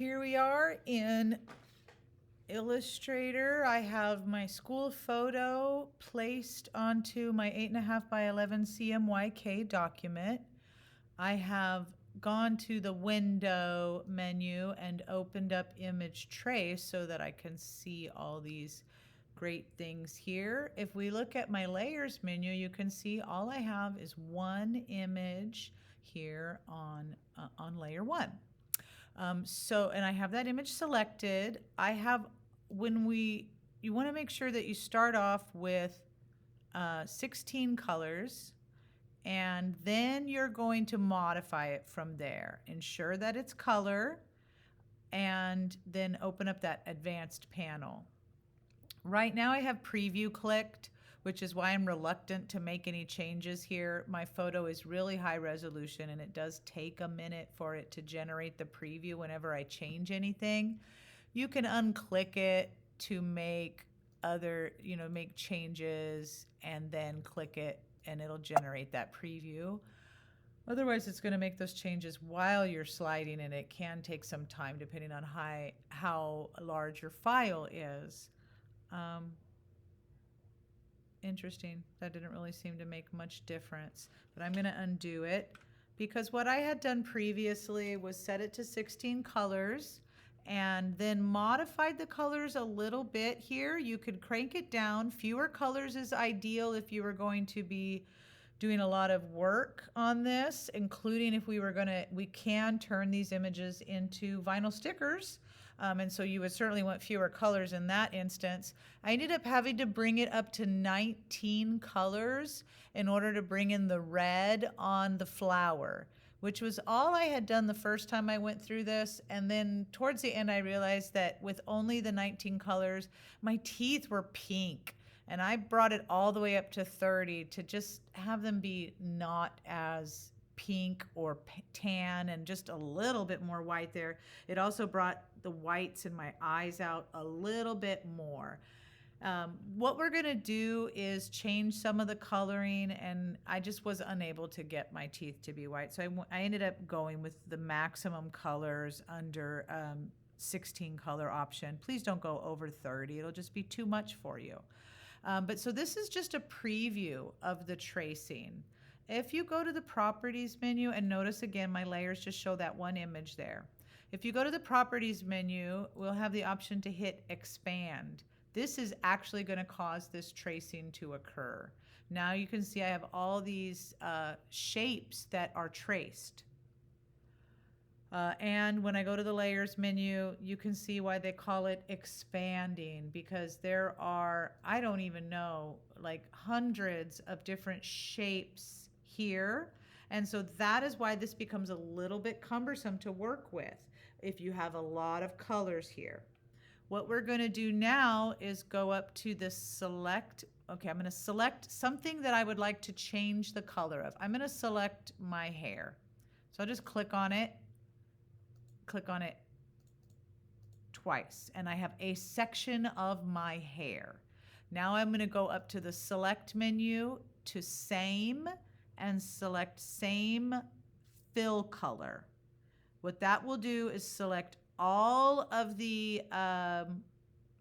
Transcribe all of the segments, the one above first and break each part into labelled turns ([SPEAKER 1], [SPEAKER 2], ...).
[SPEAKER 1] Here we are in Illustrator. I have my school photo placed onto my 8.5 by 11 CMYK document. I have gone to the window menu and opened up image trace so that I can see all these great things here. If we look at my layers menu, you can see all I have is one image here on layer one. And I have that image selected. You want to make sure that you start off with 16 colors, and then you're going to modify it from there. Ensure that it's color, and then open up that advanced panel. Right now I have preview clicked, which is why I'm reluctant to make any changes here. My photo is really high resolution and it does take a minute for it to generate the preview whenever I change anything. You can unclick it to make make changes and then click it and it'll generate that preview. Otherwise, it's going to make those changes while you're sliding, and it can take some time depending on how large your file is. Interesting. That didn't really seem to make much difference, but I'm going to undo it because what I had done previously was set it to 16 colors and then modified the colors a little bit here. You could crank it down. Fewer colors is ideal if you were going to be doing a lot of work on this, including if we can turn these images into vinyl stickers. And so you would certainly want fewer colors in that instance. I ended up having to bring it up to 19 colors in order to bring in the red on the flower, which was all I had done the first time I went through this. And then towards the end, I realized that with only the 19 colors, my teeth were pink. And I brought it all the way up to 30 to just have them be not as pink or tan and just a little bit more white there. It also brought the whites in my eyes out a little bit more. What we're going to do is change some of the coloring, and I just was unable to get my teeth to be white. So I ended up going with the maximum colors under 16 color option. Please don't go over 30. It'll just be too much for you. So this is just a preview of the tracing. If you go to the properties menu and notice again, my layers just show that one image there. If you go to the properties menu, we'll have the option to hit expand. This is actually going to cause this tracing to occur. Now you can see I have all these shapes that are traced. And when I go to the layers menu, you can see why they call it expanding, because there are, I don't even know, like hundreds of different shapes here. And so that is why this becomes a little bit cumbersome to work with if you have a lot of colors here. What we're going to do now is go up to the select. Okay, I'm going to select something that I would like to change the color of. I'm going to select my hair. So I'll just click on it twice, and I have a section of my hair. Now I'm going to go up to the select menu to same and select same fill color. What that will do is select all of the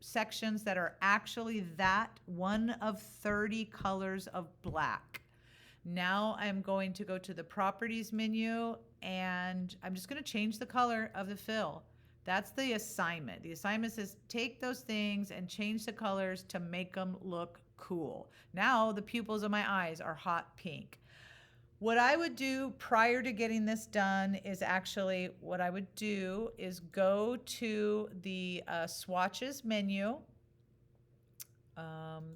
[SPEAKER 1] sections that are actually that one of 30 colors of black. Now I'm going to go to the properties menu and I'm just going to change the color of the fill. That's the assignment. The assignment says take those things and change the colors to make them look cool. Now the pupils of my eyes are hot pink. What I would do prior to getting this done is go to the swatches menu,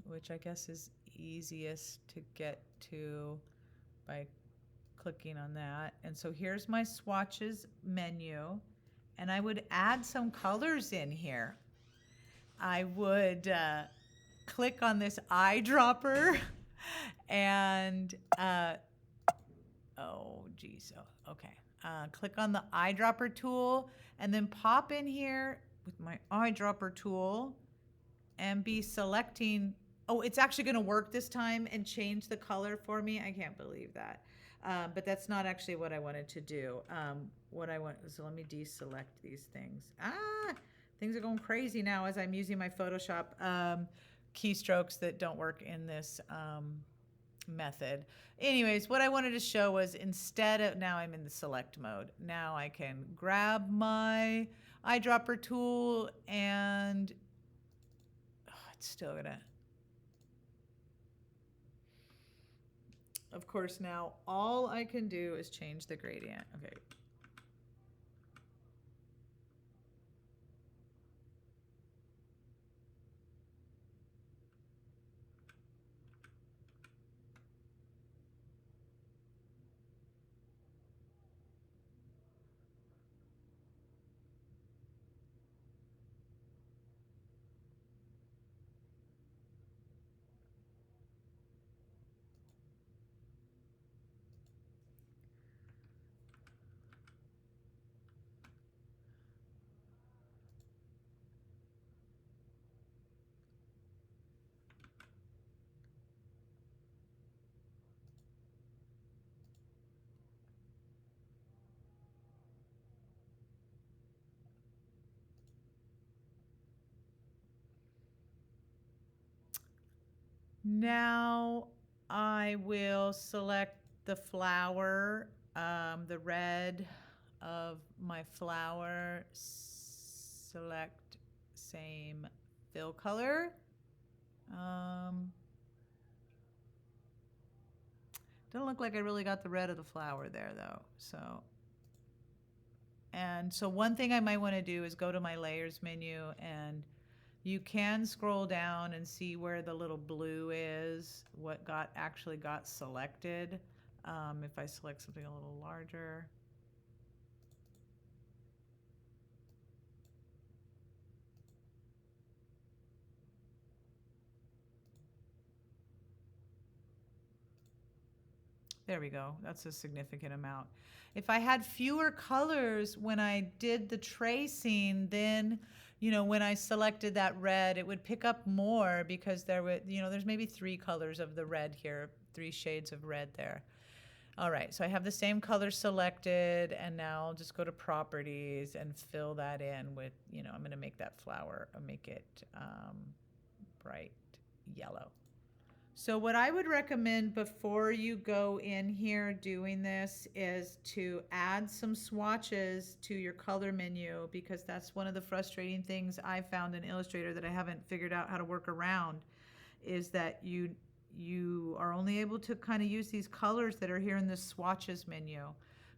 [SPEAKER 1] which I guess is easiest to get to by clicking on that. And so here's my swatches menu, and I would add some colors in here. I would click on this eyedropper and click on the eyedropper tool and then pop in here with my eyedropper tool and be selecting. Oh, it's actually going to work this time and change the color for me. I can't believe that. But that's not actually what I wanted to do. What I want, so let me deselect these things. Things are going crazy now as I'm using my Photoshop keystrokes that don't work in this method. Anyways, what I wanted to show was instead of, now I'm in the select mode. Now I can grab my eyedropper tool and it's still gonna, of course, now all I can do is change the gradient. Okay. Now I will select the flower, the red of my flower, select same fill color. Doesn't look like I really got the red of the flower there though. So one thing I might want to do is go to my layers menu, and you can scroll down and see where the little blue is, what actually got selected. If I select something a little larger. There we go. That's a significant amount. If I had fewer colors when I did the tracing, then, when I selected that red, it would pick up more because there's maybe 3 colors of the red here, 3 shades of red there. All right, so I have the same color selected, and now I'll just go to properties and fill that in with, I'm going to make that flower, make it bright yellow. So what I would recommend before you go in here doing this is to add some swatches to your color menu, because that's one of the frustrating things I found in Illustrator that I haven't figured out how to work around, is that you are only able to kind of use these colors that are here in the swatches menu.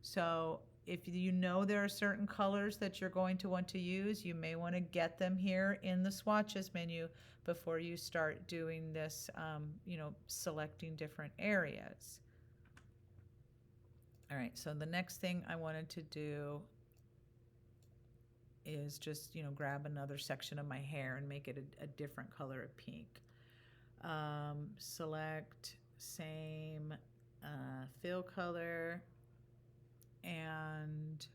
[SPEAKER 1] So if there are certain colors that you're going to want to use, you may want to get them here in the swatches menu before you start doing this, selecting different areas. All right, so the next thing I wanted to do is just, grab another section of my hair and make it a different color of pink. Select same fill color, and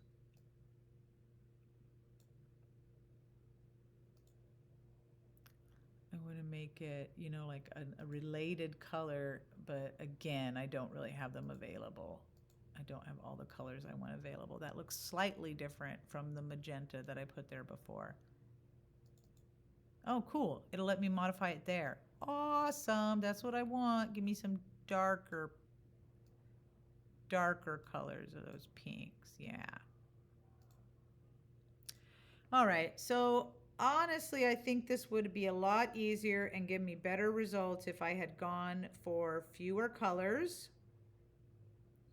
[SPEAKER 1] I want to make it, like a related color, but again, I don't really have them available. I don't have all the colors I want available. That looks slightly different from the magenta that I put there before. Oh, cool. It'll let me modify it there. Awesome. That's what I want. Give me some darker colors of those pinks. Yeah. All right. So honestly, I think this would be a lot easier and give me better results if I had gone for fewer colors.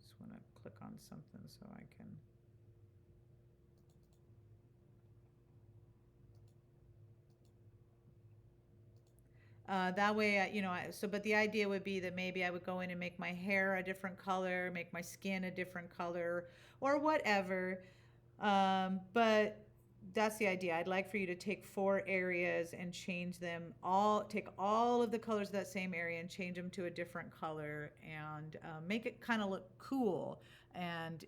[SPEAKER 1] Just want to click on something so I can. That way, but the idea would be that maybe I would go in and make my hair a different color, make my skin a different color, or whatever. But that's the idea. I'd like for you to take 4 areas and change them all, take all of the colors of that same area and change them to a different color, and make it kind of look cool. And